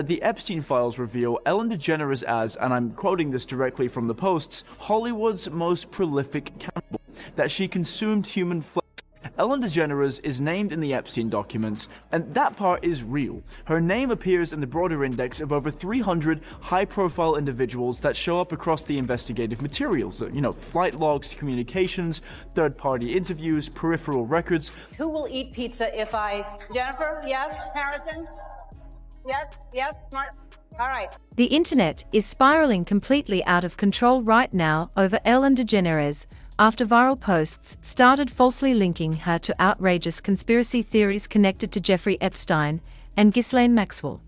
The Epstein files reveal Ellen DeGeneres as, and I'm quoting this directly from the posts, Hollywood's most prolific cannibal, that she consumed human flesh. Ellen DeGeneres is named in the Epstein documents, and that part is real. Her name appears in the broader index of over 300 high-profile individuals that show up across the investigative materials. Flight logs, communications, third-party interviews, peripheral records. Who will eat pizza if Jennifer, yes? Harrison? Yes, smart. All right. The internet is spiraling completely out of control right now over Ellen DeGeneres, after viral posts started falsely linking her to outrageous conspiracy theories connected to Jeffrey Epstein and Ghislaine Maxwell.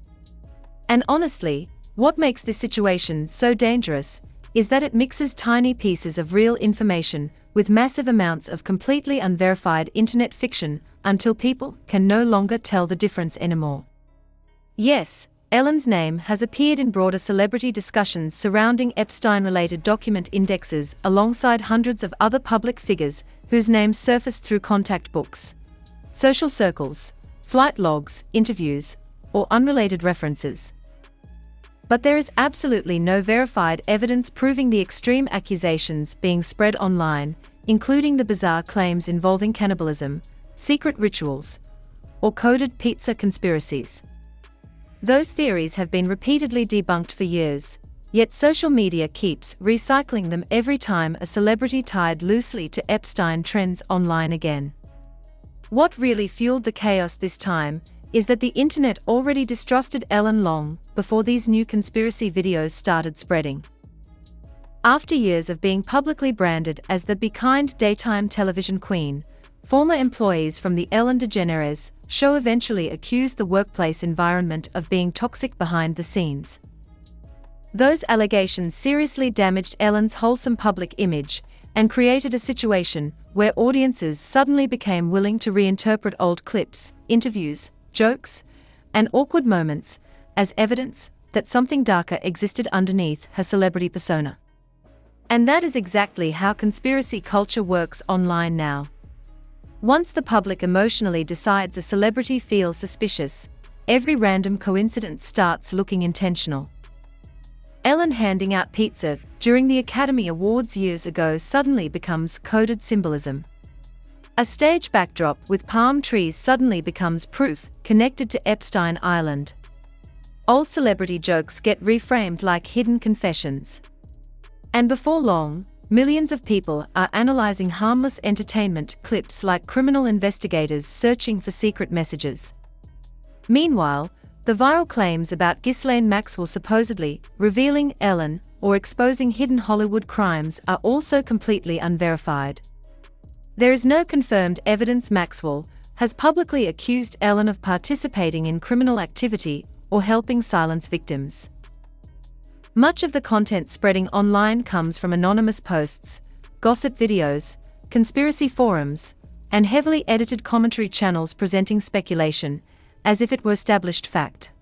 And honestly, what makes this situation so dangerous is that it mixes tiny pieces of real information with massive amounts of completely unverified internet fiction until people can no longer tell the difference anymore. Yes, Ellen's name has appeared in broader celebrity discussions surrounding Epstein-related document indexes alongside hundreds of other public figures whose names surfaced through contact books, social circles, flight logs, interviews, or unrelated references. But there is absolutely no verified evidence proving the extreme accusations being spread online, including the bizarre claims involving cannibalism, secret rituals, or coded pizza conspiracies. Those theories have been repeatedly debunked for years, yet social media keeps recycling them every time a celebrity tied loosely to Epstein trends online again. What really fueled the chaos this time is that the internet already distrusted Ellen long before these new conspiracy videos started spreading. After years of being publicly branded as the "be kind" daytime television queen, former employees from the Ellen DeGeneres show eventually accused the workplace environment of being toxic behind the scenes. Those allegations seriously damaged Ellen's wholesome public image and created a situation where audiences suddenly became willing to reinterpret old clips, interviews, jokes, and awkward moments as evidence that something darker existed underneath her celebrity persona. And that is exactly how conspiracy culture works online now. Once the public emotionally decides a celebrity feels suspicious, every random coincidence starts looking intentional. Ellen handing out pizza during the Academy Awards years ago suddenly becomes coded symbolism. A stage backdrop with palm trees suddenly becomes proof connected to Epstein Island. Old celebrity jokes get reframed like hidden confessions. And before long, millions of people are analyzing harmless entertainment clips like criminal investigators searching for secret messages. Meanwhile, the viral claims about Ghislaine Maxwell supposedly revealing Ellen or exposing hidden Hollywood crimes are also completely unverified. There is no confirmed evidence Maxwell has publicly accused Ellen of participating in criminal activity or helping silence victims. Much of the content spreading online comes from anonymous posts, gossip videos, conspiracy forums, and heavily edited commentary channels presenting speculation, as if it were established fact.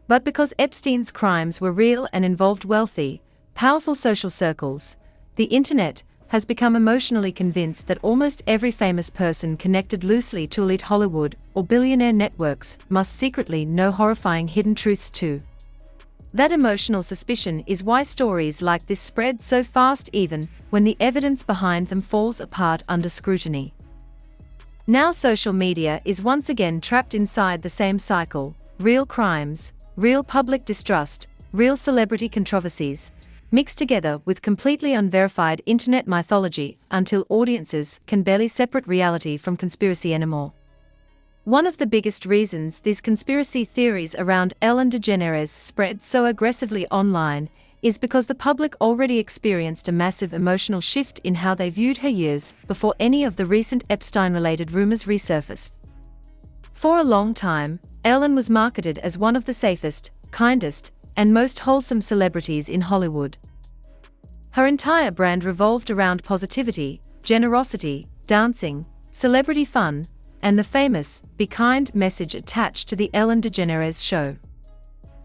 But because Epstein's crimes were real and involved wealthy, powerful social circles, the internet has become emotionally convinced that almost every famous person connected loosely to elite Hollywood or billionaire networks must secretly know horrifying hidden truths too. That emotional suspicion is why stories like this spread so fast even when the evidence behind them falls apart under scrutiny. Now social media is once again trapped inside the same cycle: real crimes, real public distrust, real celebrity controversies, mixed together with completely unverified internet mythology until audiences can barely separate reality from conspiracy anymore. One of the biggest reasons these conspiracy theories around Ellen DeGeneres spread so aggressively online is because the public already experienced a massive emotional shift in how they viewed her years before any of the recent Epstein-related rumors resurfaced. For a long time, Ellen was marketed as one of the safest, kindest, and most wholesome celebrities in Hollywood. Her entire brand revolved around positivity, generosity, dancing, celebrity fun, and the famous "be kind" message attached to the Ellen DeGeneres show.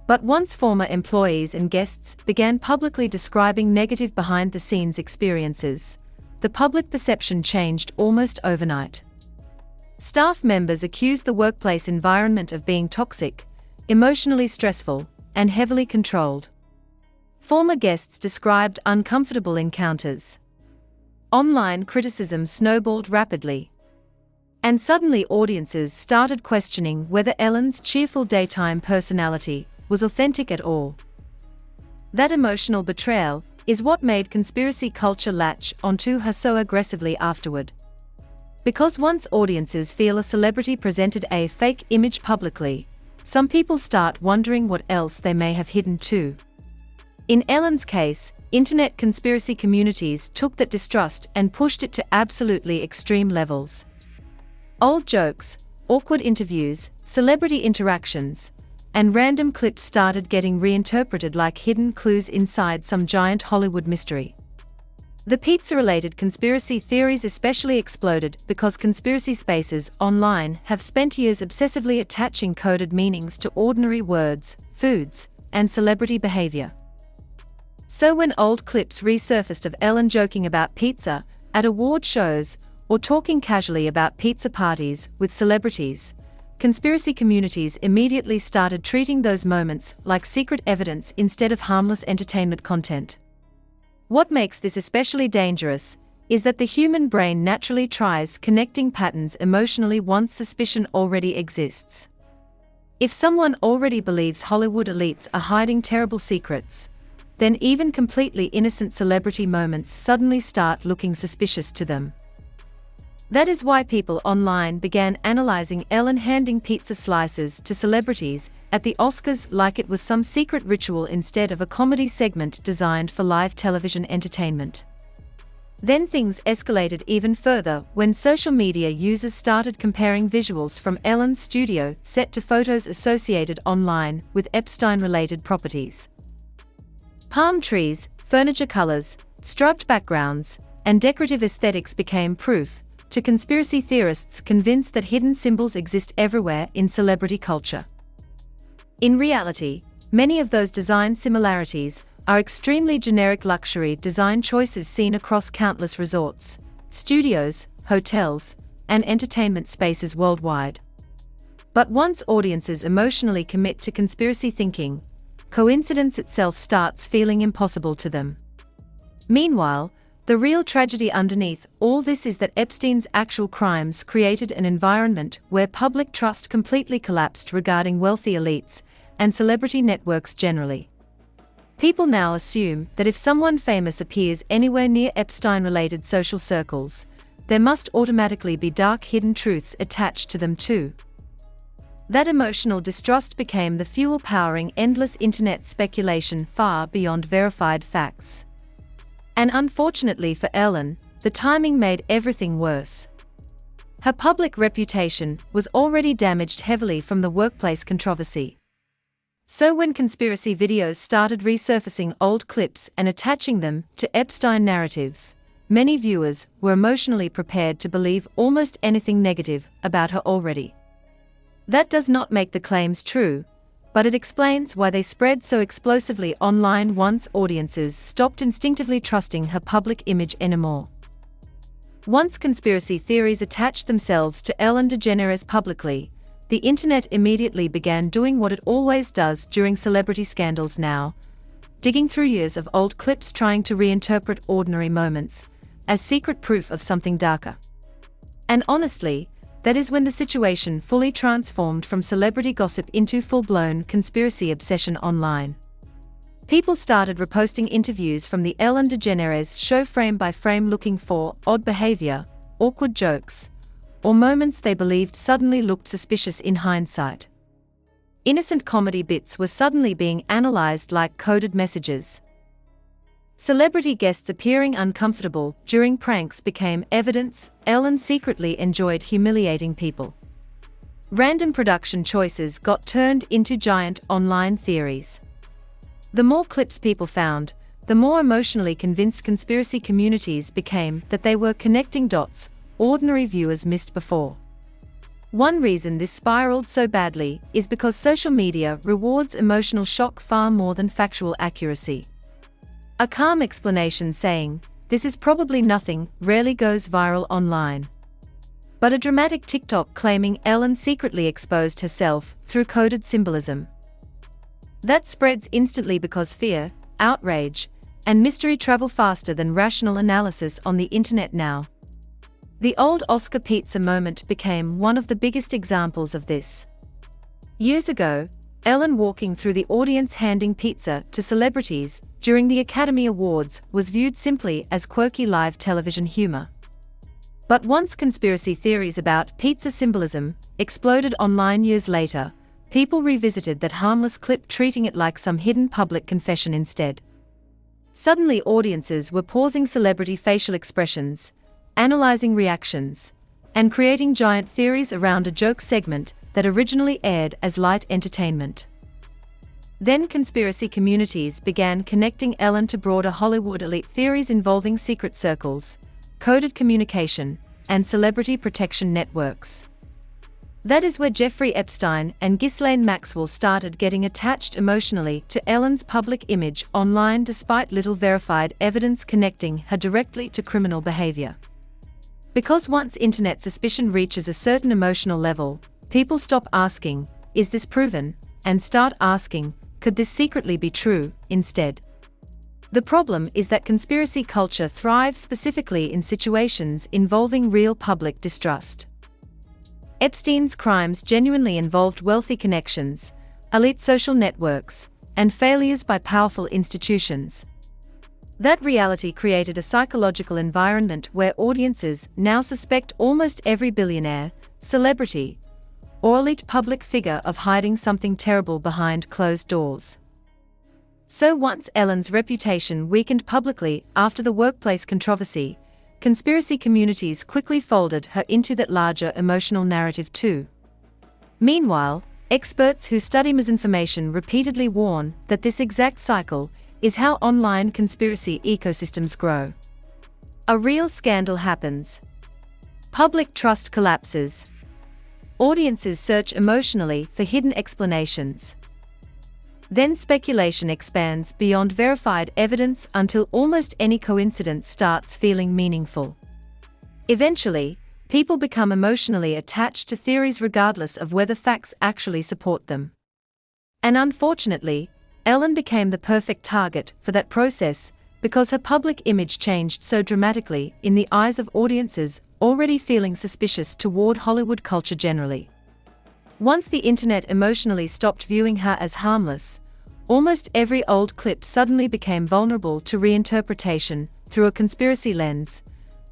But once former employees and guests began publicly describing negative behind-the-scenes experiences, the public perception changed almost overnight. Staff members accused the workplace environment of being toxic, emotionally stressful, and heavily controlled. Former guests described uncomfortable encounters. Online criticism snowballed rapidly. And suddenly audiences started questioning whether Ellen's cheerful daytime personality was authentic at all. That emotional betrayal is what made conspiracy culture latch onto her so aggressively afterward. Because once audiences feel a celebrity presented a fake image publicly, some people start wondering what else they may have hidden too. In Ellen's case, internet conspiracy communities took that distrust and pushed it to absolutely extreme levels. Old jokes, awkward interviews, celebrity interactions, and random clips started getting reinterpreted like hidden clues inside some giant Hollywood mystery. The pizza-related conspiracy theories especially exploded because conspiracy spaces online have spent years obsessively attaching coded meanings to ordinary words, foods, and celebrity behavior. So when old clips resurfaced of Ellen joking about pizza at award shows or talking casually about pizza parties with celebrities, conspiracy communities immediately started treating those moments like secret evidence instead of harmless entertainment content. What makes this especially dangerous is that the human brain naturally tries connecting patterns emotionally once suspicion already exists. If someone already believes Hollywood elites are hiding terrible secrets, then even completely innocent celebrity moments suddenly start looking suspicious to them. That is why people online began analyzing Ellen handing pizza slices to celebrities at the Oscars like it was some secret ritual instead of a comedy segment designed for live television entertainment. Then things escalated even further when social media users started comparing visuals from Ellen's studio set to photos associated online with Epstein-related properties. Palm trees, furniture colors, striped backgrounds, and decorative aesthetics became proof to conspiracy theorists convinced that hidden symbols exist everywhere in celebrity culture. In reality, many of those design similarities are extremely generic luxury design choices seen across countless resorts, studios, hotels, and entertainment spaces worldwide. But once audiences emotionally commit to conspiracy thinking, coincidence itself starts feeling impossible to them. Meanwhile, the real tragedy underneath all this is that Epstein's actual crimes created an environment where public trust completely collapsed regarding wealthy elites and celebrity networks generally. People now assume that if someone famous appears anywhere near Epstein-related social circles, there must automatically be dark hidden truths attached to them too. That emotional distrust became the fuel powering endless internet speculation far beyond verified facts. And unfortunately for Ellen, the timing made everything worse. Her public reputation was already damaged heavily from the workplace controversy. So when conspiracy videos started resurfacing old clips and attaching them to Epstein narratives, many viewers were emotionally prepared to believe almost anything negative about her already. That does not make the claims true, but it explains why they spread so explosively online once audiences stopped instinctively trusting her public image anymore. Once conspiracy theories attached themselves to Ellen DeGeneres publicly, the internet immediately began doing what it always does during celebrity scandals now, digging through years of old clips trying to reinterpret ordinary moments as secret proof of something darker. And honestly, that is when the situation fully transformed from celebrity gossip into full-blown conspiracy obsession online. People started reposting interviews from the Ellen DeGeneres show frame by frame looking for odd behavior, awkward jokes, or moments they believed suddenly looked suspicious in hindsight. Innocent comedy bits were suddenly being analyzed like coded messages. Celebrity guests appearing uncomfortable during pranks became evidence Ellen secretly enjoyed humiliating people. Random production choices got turned into giant online theories. The more clips people found, the more emotionally convinced conspiracy communities became that they were connecting dots ordinary viewers missed before. One reason this spiraled so badly is because social media rewards emotional shock far more than factual accuracy. A calm explanation saying, "This is probably nothing," rarely goes viral online. But a dramatic TikTok claiming Ellen secretly exposed herself through coded symbolism That spreads instantly because fear, outrage, and mystery travel faster than rational analysis on the internet now. The old Oscar pizza moment became one of the biggest examples of this. Years ago, Ellen walking through the audience handing pizza to celebrities during the Academy Awards was viewed simply as quirky live television humor. But once conspiracy theories about pizza symbolism exploded online years later, people revisited that harmless clip, treating it like some hidden public confession instead. Suddenly audiences were pausing celebrity facial expressions, analyzing reactions, and creating giant theories around a joke segment that originally aired as light entertainment. Then conspiracy communities began connecting Ellen to broader Hollywood elite theories involving secret circles, coded communication, and celebrity protection networks. That is where Jeffrey Epstein and Ghislaine Maxwell started getting attached emotionally to Ellen's public image online, despite little verified evidence connecting her directly to criminal behavior. Because once internet suspicion reaches a certain emotional level, people stop asking, "Is this proven?" and start asking, "Could this secretly be true?" instead. The problem is that conspiracy culture thrives specifically in situations involving real public distrust. Epstein's crimes genuinely involved wealthy connections, elite social networks, and failures by powerful institutions. That reality created a psychological environment where audiences now suspect almost every billionaire, celebrity, or elite public figure of hiding something terrible behind closed doors. So once Ellen's reputation weakened publicly after the workplace controversy, conspiracy communities quickly folded her into that larger emotional narrative too. Meanwhile, experts who study misinformation repeatedly warn that this exact cycle is how online conspiracy ecosystems grow. A real scandal happens. Public trust collapses. Audiences search emotionally for hidden explanations. Then speculation expands beyond verified evidence until almost any coincidence starts feeling meaningful. Eventually, people become emotionally attached to theories regardless of whether facts actually support them. And unfortunately, Ellen became the perfect target for that process because her public image changed so dramatically in the eyes of audiences already feeling suspicious toward Hollywood culture generally. Once the internet emotionally stopped viewing her as harmless, almost every old clip suddenly became vulnerable to reinterpretation through a conspiracy lens,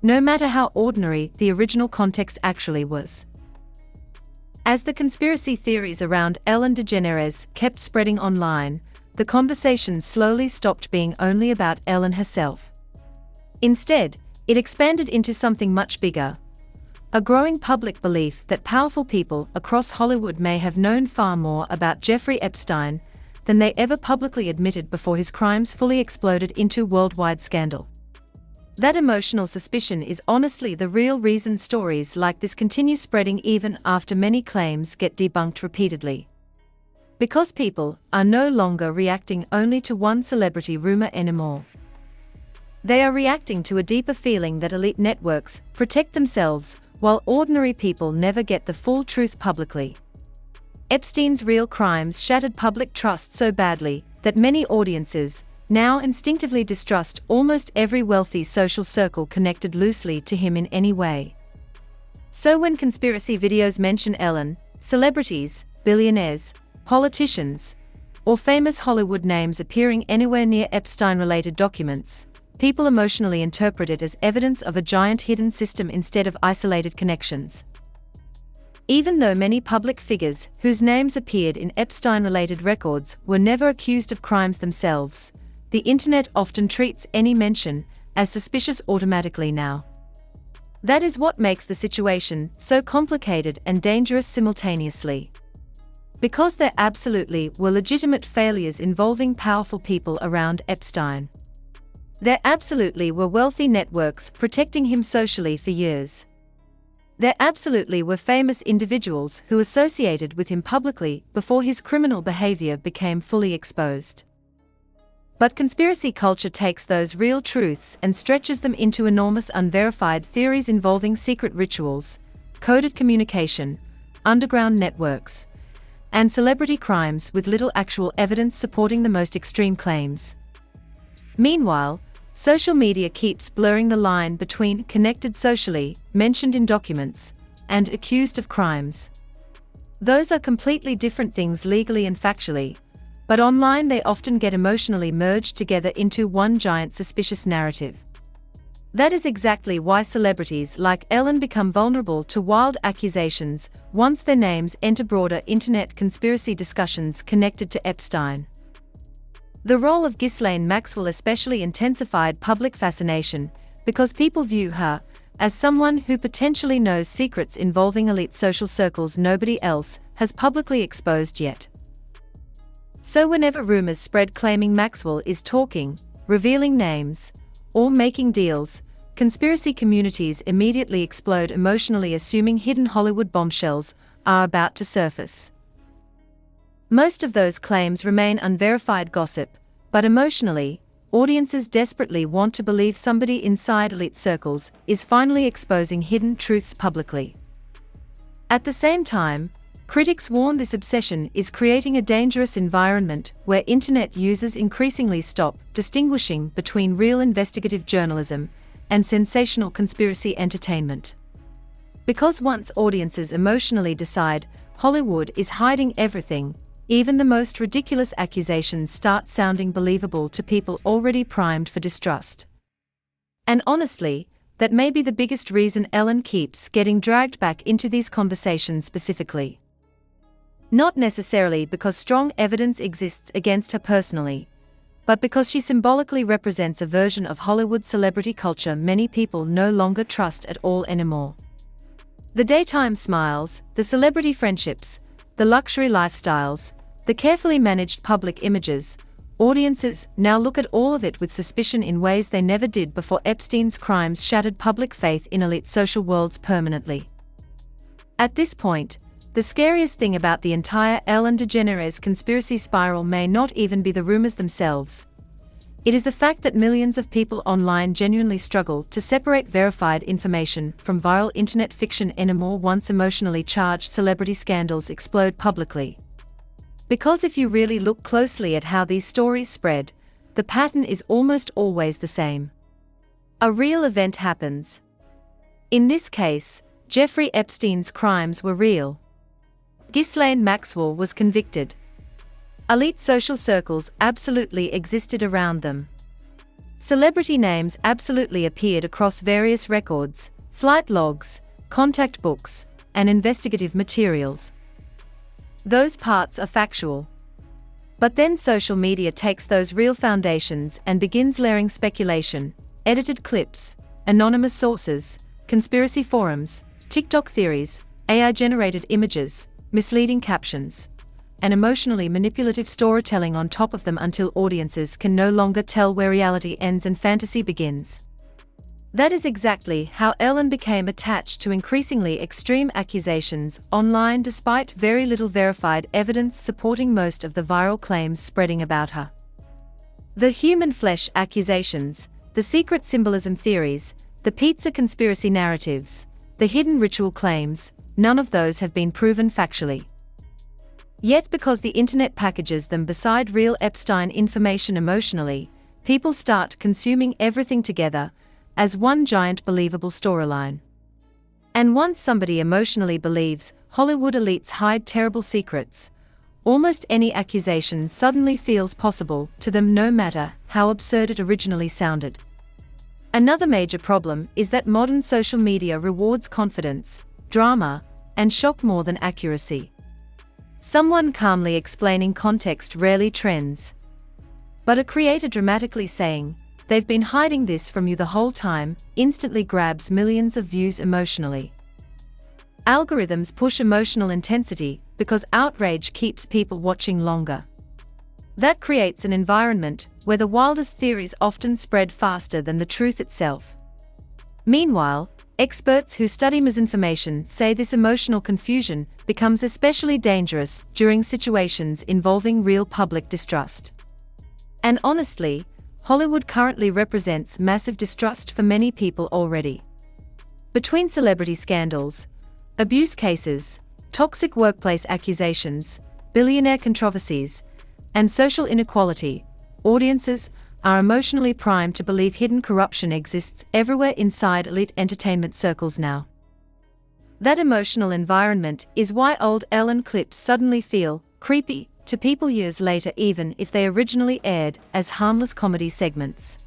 no matter how ordinary the original context actually was. As the conspiracy theories around Ellen DeGeneres kept spreading online, the conversation slowly stopped being only about Ellen herself. Instead, it expanded into something much bigger. A growing public belief that powerful people across Hollywood may have known far more about Jeffrey Epstein than they ever publicly admitted before his crimes fully exploded into worldwide scandal. That emotional suspicion is honestly the real reason stories like this continue spreading even after many claims get debunked repeatedly. Because people are no longer reacting only to one celebrity rumor anymore. They are reacting to a deeper feeling that elite networks protect themselves while ordinary people never get the full truth publicly. Epstein's real crimes shattered public trust so badly that many audiences now instinctively distrust almost every wealthy social circle connected loosely to him in any way. So when conspiracy videos mention Ellen, celebrities, billionaires, politicians, or famous Hollywood names appearing anywhere near Epstein-related documents, people emotionally interpret it as evidence of a giant hidden system instead of isolated connections. Even though many public figures whose names appeared in Epstein-related records were never accused of crimes themselves, the internet often treats any mention as suspicious automatically now. That is what makes the situation so complicated and dangerous simultaneously. Because there absolutely were legitimate failures involving powerful people around Epstein. There absolutely were wealthy networks protecting him socially for years. There absolutely were famous individuals who associated with him publicly before his criminal behavior became fully exposed. But conspiracy culture takes those real truths and stretches them into enormous unverified theories involving secret rituals, coded communication, underground networks, and celebrity crimes with little actual evidence supporting the most extreme claims. Meanwhile, social media keeps blurring the line between connected socially, mentioned in documents, and accused of crimes. Those are completely different things legally and factually, but online they often get emotionally merged together into one giant suspicious narrative. That is exactly why celebrities like Ellen become vulnerable to wild accusations once their names enter broader internet conspiracy discussions connected to Epstein. The role of Ghislaine Maxwell especially intensified public fascination because people view her as someone who potentially knows secrets involving elite social circles nobody else has publicly exposed yet. So whenever rumors spread claiming Maxwell is talking, revealing names, or making deals, conspiracy communities immediately explode emotionally, assuming hidden Hollywood bombshells are about to surface. Most of those claims remain unverified gossip, but emotionally, audiences desperately want to believe somebody inside elite circles is finally exposing hidden truths publicly. At the same time, critics warn this obsession is creating a dangerous environment where internet users increasingly stop distinguishing between real investigative journalism and sensational conspiracy entertainment. Because once audiences emotionally decide Hollywood is hiding everything, even the most ridiculous accusations start sounding believable to people already primed for distrust. And honestly, that may be the biggest reason Ellen keeps getting dragged back into these conversations specifically. Not necessarily because strong evidence exists against her personally, but because she symbolically represents a version of Hollywood celebrity culture many people no longer trust at all anymore. The daytime smiles, the celebrity friendships, the luxury lifestyles, the carefully managed public images, audiences now look at all of it with suspicion in ways they never did before Epstein's crimes shattered public faith in elite social worlds permanently. At this point, the scariest thing about the entire Ellen DeGeneres conspiracy spiral may not even be the rumors themselves. It is the fact that millions of people online genuinely struggle to separate verified information from viral internet fiction anymore once emotionally charged celebrity scandals explode publicly. Because if you really look closely at how these stories spread, the pattern is almost always the same. A real event happens. In this case, Jeffrey Epstein's crimes were real. Ghislaine Maxwell was convicted. Elite social circles absolutely existed around them. Celebrity names absolutely appeared across various records, flight logs, contact books, and investigative materials. Those parts are factual. But then social media takes those real foundations and begins layering speculation, edited clips, anonymous sources, conspiracy forums, TikTok theories, AI-generated images, misleading captions, and emotionally manipulative storytelling on top of them until audiences can no longer tell where reality ends and fantasy begins. That is exactly how Ellen became attached to increasingly extreme accusations online despite very little verified evidence supporting most of the viral claims spreading about her. The human flesh accusations, the secret symbolism theories, the pizza conspiracy narratives, the hidden ritual claims, none of those have been proven factually. Yet because the internet packages them beside real Epstein information emotionally, people start consuming everything together as one giant believable storyline. And once somebody emotionally believes Hollywood elites hide terrible secrets, almost any accusation suddenly feels possible to them no matter how absurd it originally sounded. Another major problem is that modern social media rewards confidence, drama, and shock more than accuracy. Someone calmly explaining context rarely trends. But a creator dramatically saying, "They've been hiding this from you the whole time," instantly grabs millions of views emotionally. Algorithms push emotional intensity because outrage keeps people watching longer. That creates an environment where the wildest theories often spread faster than the truth itself. Meanwhile, experts who study misinformation say this emotional confusion becomes especially dangerous during situations involving real public distrust. And honestly, Hollywood currently represents massive distrust for many people already. Between celebrity scandals, abuse cases, toxic workplace accusations, billionaire controversies, and social inequality, audiences are emotionally primed to believe hidden corruption exists everywhere inside elite entertainment circles now. That emotional environment is why old Ellen clips suddenly feel creepy to people years later, even if they originally aired as harmless comedy segments.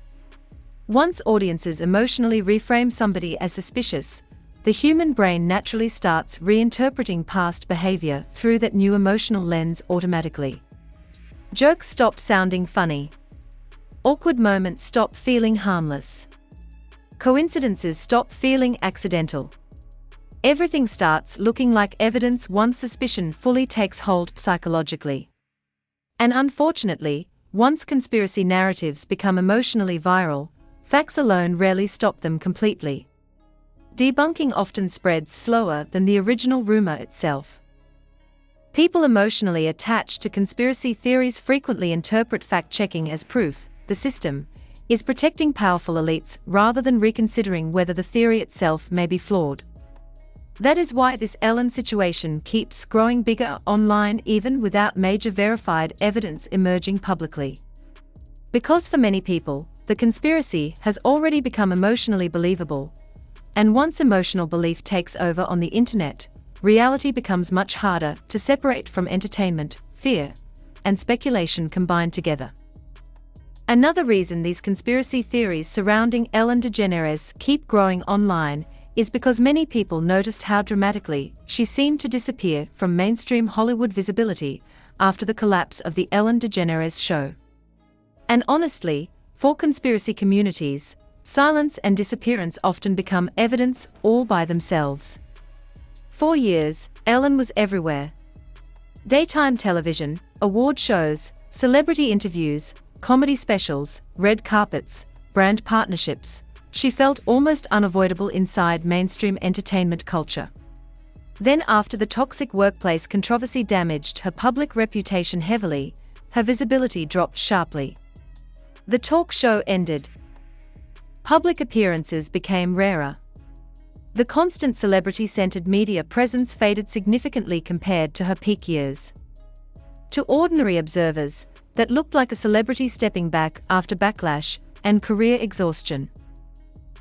Once audiences emotionally reframe somebody as suspicious, the human brain naturally starts reinterpreting past behavior through that new emotional lens automatically. Jokes stop sounding funny. Awkward moments stop feeling harmless. Coincidences stop feeling accidental. Everything starts looking like evidence once suspicion fully takes hold psychologically. And unfortunately, once conspiracy narratives become emotionally viral, facts alone rarely stop them completely. Debunking often spreads slower than the original rumor itself. People emotionally attached to conspiracy theories frequently interpret fact-checking as proof the system is protecting powerful elites rather than reconsidering whether the theory itself may be flawed. That is why this Ellen situation keeps growing bigger online even without major verified evidence emerging publicly. Because for many people, the conspiracy has already become emotionally believable, and once emotional belief takes over on the internet, reality becomes much harder to separate from entertainment, fear, and speculation combined together. Another reason these conspiracy theories surrounding Ellen DeGeneres keep growing online is because many people noticed how dramatically she seemed to disappear from mainstream Hollywood visibility after the collapse of the Ellen DeGeneres show. And honestly, for conspiracy communities, silence and disappearance often become evidence all by themselves. For years, Ellen was everywhere. Daytime television, award shows, celebrity interviews, comedy specials, red carpets, brand partnerships. She felt almost unavoidable inside mainstream entertainment culture. Then after the toxic workplace controversy damaged her public reputation heavily, her visibility dropped sharply. The talk show ended. Public appearances became rarer. The constant celebrity-centered media presence faded significantly compared to her peak years. To ordinary observers, that looked like a celebrity stepping back after backlash and career exhaustion.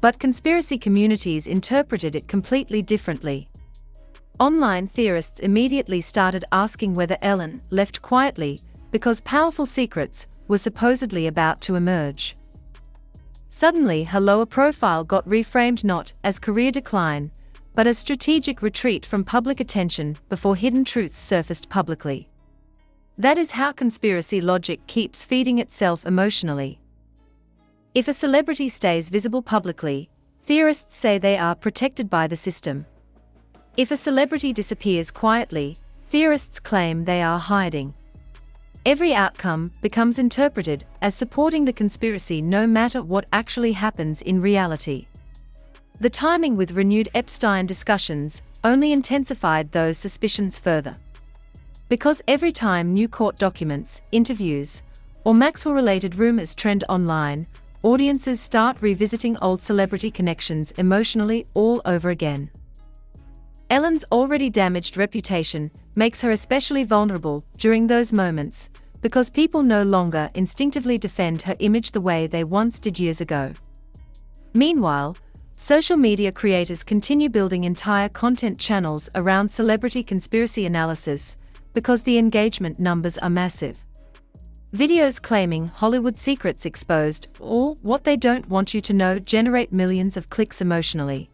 But conspiracy communities interpreted it completely differently. Online theorists immediately started asking whether Ellen left quietly because powerful secrets were supposedly about to emerge. Suddenly, her lower profile got reframed not as career decline, but as strategic retreat from public attention before hidden truths surfaced publicly. That is how conspiracy logic keeps feeding itself emotionally. If a celebrity stays visible publicly, theorists say they are protected by the system. If a celebrity disappears quietly, theorists claim they are hiding. Every outcome becomes interpreted as supporting the conspiracy no matter what actually happens in reality. The timing with renewed Epstein discussions only intensified those suspicions further. Because every time new court documents, interviews, or Maxwell-related rumors trend online, audiences start revisiting old celebrity connections emotionally all over again. Ellen's already damaged reputation makes her especially vulnerable during those moments, because people no longer instinctively defend her image the way they once did years ago. Meanwhile, social media creators continue building entire content channels around celebrity conspiracy analysis, because the engagement numbers are massive. Videos claiming Hollywood secrets exposed or what they don't want you to know generate millions of clicks emotionally.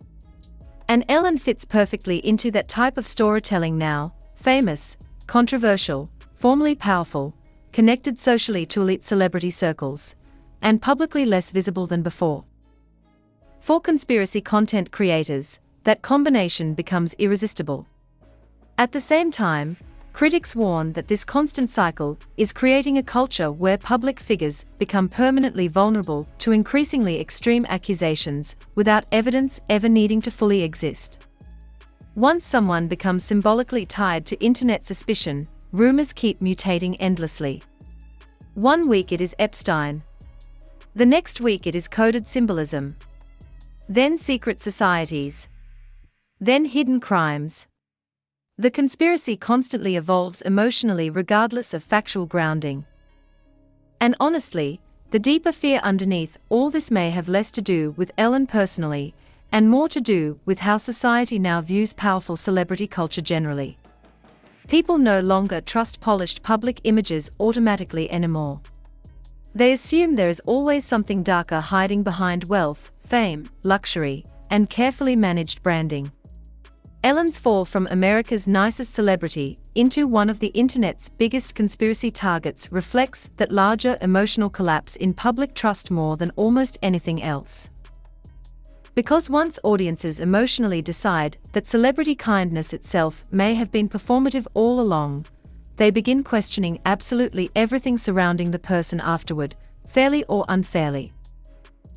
And Ellen fits perfectly into that type of storytelling now, famous, controversial, formerly powerful, connected socially to elite celebrity circles, and publicly less visible than before. For conspiracy content creators, that combination becomes irresistible. At the same time, critics warn that this constant cycle is creating a culture where public figures become permanently vulnerable to increasingly extreme accusations without evidence ever needing to fully exist. Once someone becomes symbolically tied to internet suspicion, rumors keep mutating endlessly. One week it is Epstein. The next week it is coded symbolism. Then secret societies. Then hidden crimes. The conspiracy constantly evolves emotionally regardless of factual grounding. And honestly, the deeper fear underneath all this may have less to do with Ellen personally, and more to do with how society now views powerful celebrity culture generally. People no longer trust polished public images automatically anymore. They assume there is always something darker hiding behind wealth, fame, luxury, and carefully managed branding. Ellen's fall from America's nicest celebrity into one of the internet's biggest conspiracy targets reflects that larger emotional collapse in public trust more than almost anything else. Because once audiences emotionally decide that celebrity kindness itself may have been performative all along, they begin questioning absolutely everything surrounding the person afterward, fairly or unfairly.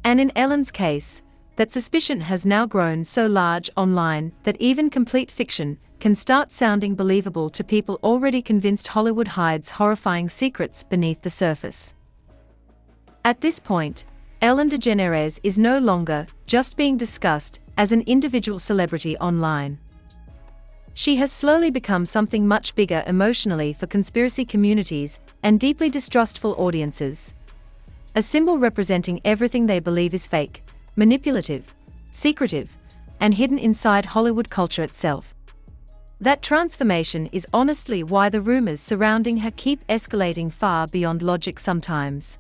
And in Ellen's case, that suspicion has now grown so large online that even complete fiction can start sounding believable to people already convinced Hollywood hides horrifying secrets beneath the surface. At this point, Ellen DeGeneres is no longer just being discussed as an individual celebrity online. She has slowly become something much bigger emotionally for conspiracy communities and deeply distrustful audiences. A symbol representing everything they believe is fake, manipulative, secretive, and hidden inside Hollywood culture itself. That transformation is honestly why the rumors surrounding her keep escalating far beyond logic sometimes.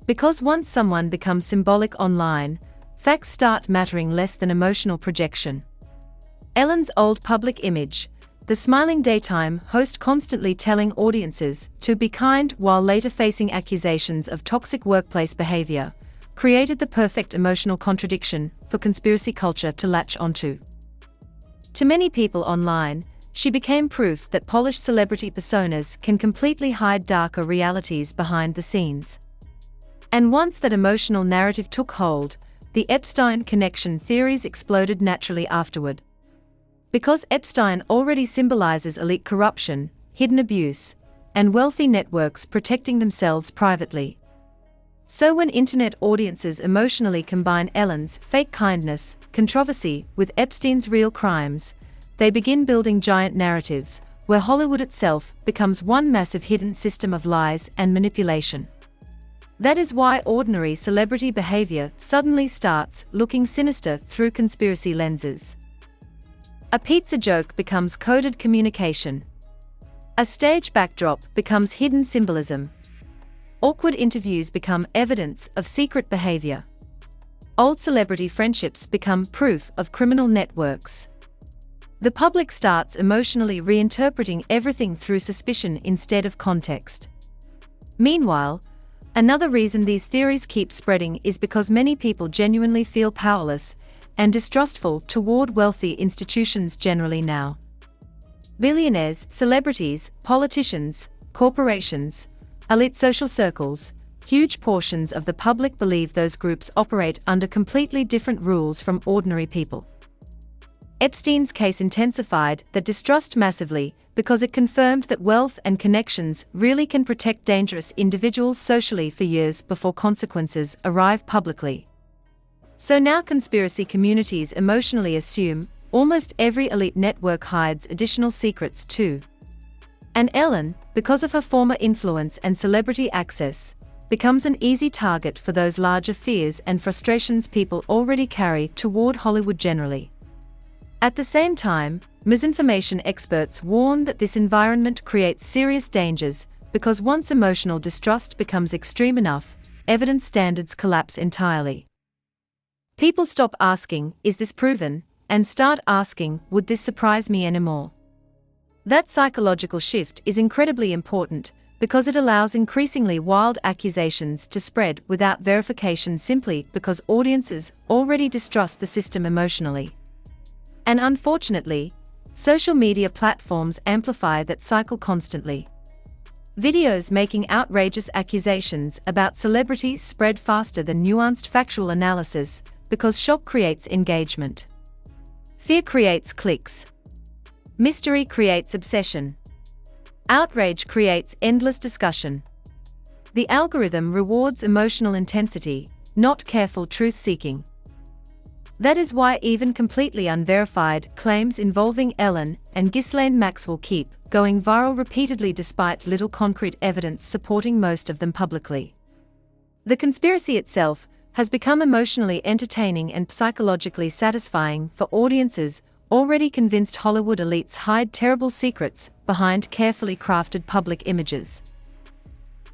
Because once someone becomes symbolic online, facts start mattering less than emotional projection. Ellen's old public image, the smiling daytime host constantly telling audiences to be kind while later facing accusations of toxic workplace behavior, created the perfect emotional contradiction for conspiracy culture to latch onto. To many people online, she became proof that polished celebrity personas can completely hide darker realities behind the scenes. And once that emotional narrative took hold, the Epstein connection theories exploded naturally afterward. Because Epstein already symbolizes elite corruption, hidden abuse, and wealthy networks protecting themselves privately. So when internet audiences emotionally combine Ellen's fake kindness, controversy with Epstein's real crimes, they begin building giant narratives, where Hollywood itself becomes one massive hidden system of lies and manipulation. That is why ordinary celebrity behavior suddenly starts looking sinister through conspiracy lenses. A pizza joke becomes coded communication. A stage backdrop becomes hidden symbolism. Awkward interviews become evidence of secret behavior. Old celebrity friendships become proof of criminal networks. The public starts emotionally reinterpreting everything through suspicion instead of context. Meanwhile, another reason these theories keep spreading is because many people genuinely feel powerless and distrustful toward wealthy institutions generally now. Billionaires, celebrities, politicians, corporations, elite social circles, huge portions of the public believe those groups operate under completely different rules from ordinary people. Epstein's case intensified that distrust massively because it confirmed that wealth and connections really can protect dangerous individuals socially for years before consequences arrive publicly. So now conspiracy communities emotionally assume almost every elite network hides additional secrets too. And Ellen, because of her former influence and celebrity access, becomes an easy target for those larger fears and frustrations people already carry toward Hollywood generally. At the same time, misinformation experts warn that this environment creates serious dangers because once emotional distrust becomes extreme enough, evidence standards collapse entirely. People stop asking, "Is this proven?" and start asking, "Would this surprise me anymore?" That psychological shift is incredibly important because it allows increasingly wild accusations to spread without verification simply because audiences already distrust the system emotionally. And unfortunately, social media platforms amplify that cycle constantly. Videos making outrageous accusations about celebrities spread faster than nuanced factual analysis because shock creates engagement. Fear creates clicks. Mystery creates obsession. Outrage creates endless discussion. The algorithm rewards emotional intensity, not careful truth-seeking. That is why even completely unverified claims involving Ellen and Ghislaine Maxwell keep going viral repeatedly despite little concrete evidence supporting most of them publicly. The conspiracy itself has become emotionally entertaining and psychologically satisfying for audiences already convinced Hollywood elites hide terrible secrets behind carefully crafted public images.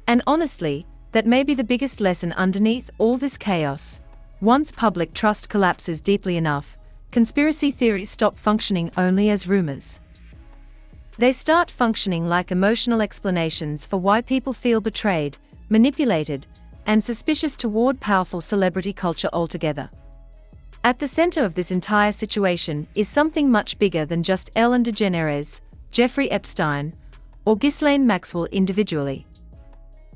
And honestly, that may be the biggest lesson underneath all this chaos. Once public trust collapses deeply enough, conspiracy theories stop functioning only as rumors. They start functioning like emotional explanations for why people feel betrayed, manipulated, and suspicious toward powerful celebrity culture altogether. At the center of this entire situation is something much bigger than just Ellen DeGeneres, Jeffrey Epstein, or Ghislaine Maxwell individually.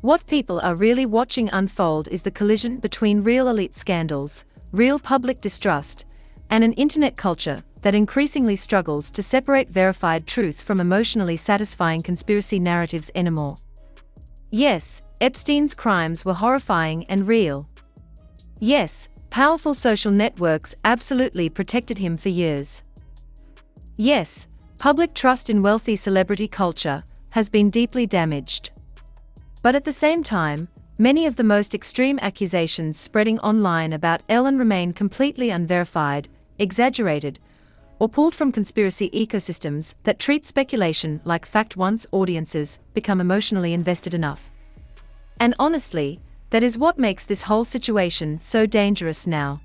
What people are really watching unfold is the collision between real elite scandals, real public distrust, and an internet culture that increasingly struggles to separate verified truth from emotionally satisfying conspiracy narratives anymore. Yes, Epstein's crimes were horrifying and real. Yes, powerful social networks absolutely protected him for years. Yes, public trust in wealthy celebrity culture has been deeply damaged. But at the same time, many of the most extreme accusations spreading online about Ellen remain completely unverified, exaggerated, or pulled from conspiracy ecosystems that treat speculation like fact once audiences become emotionally invested enough. And honestly, that is what makes this whole situation so dangerous now.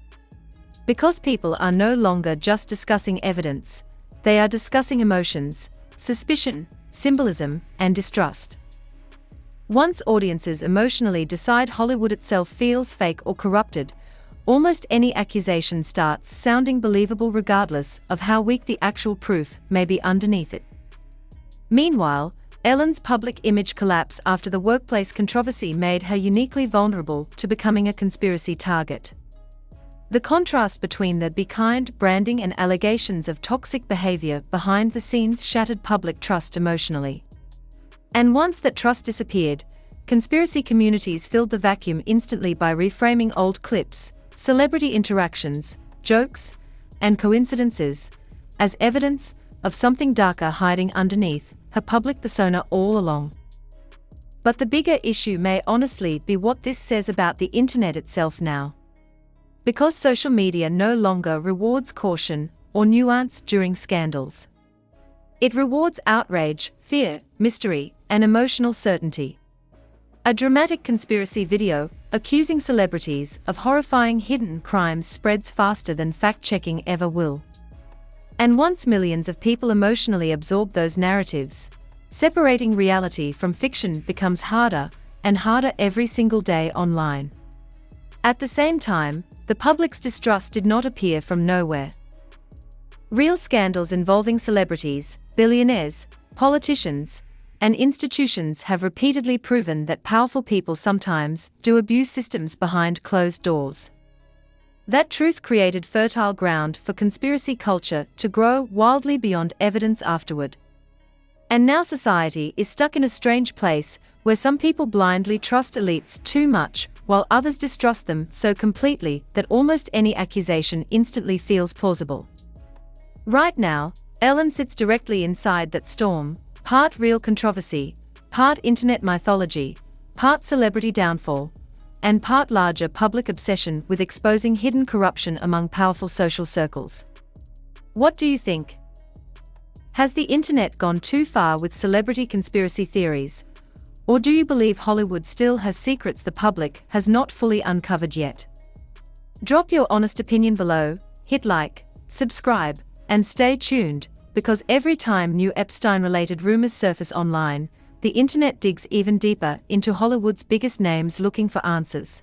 Because people are no longer just discussing evidence, they are discussing emotions, suspicion, symbolism, and distrust. Once audiences emotionally decide Hollywood itself feels fake or corrupted, almost any accusation starts sounding believable regardless of how weak the actual proof may be underneath it. Meanwhile, Ellen's public image collapse after the workplace controversy made her uniquely vulnerable to becoming a conspiracy target. The contrast between the "be kind" branding and allegations of toxic behavior behind the scenes shattered public trust emotionally. And once that trust disappeared, conspiracy communities filled the vacuum instantly by reframing old clips, celebrity interactions, jokes, and coincidences as evidence of something darker hiding underneath her public persona all along. But the bigger issue may honestly be what this says about the internet itself now. Because social media no longer rewards caution or nuance during scandals. It rewards outrage, fear, mystery, and emotional certainty. A dramatic conspiracy video accusing celebrities of horrifying hidden crimes spreads faster than fact-checking ever will. And once millions of people emotionally absorb those narratives, separating reality from fiction becomes harder and harder every single day online. At the same time, the public's distrust did not appear from nowhere. Real scandals involving celebrities, billionaires, politicians, and institutions have repeatedly proven that powerful people sometimes do abuse systems behind closed doors. That truth created fertile ground for conspiracy culture to grow wildly beyond evidence afterward. And now society is stuck in a strange place where some people blindly trust elites too much, while others distrust them so completely that almost any accusation instantly feels plausible. Right now, Ellen sits directly inside that storm, part real controversy, part internet mythology, part celebrity downfall, and part larger public obsession with exposing hidden corruption among powerful social circles. What do you think? Has the internet gone too far with celebrity conspiracy theories? Or do you believe Hollywood still has secrets the public has not fully uncovered yet? Drop your honest opinion below, hit like, subscribe, and stay tuned, because every time new Epstein-related rumors surface online, the internet digs even deeper into Hollywood's biggest names looking for answers.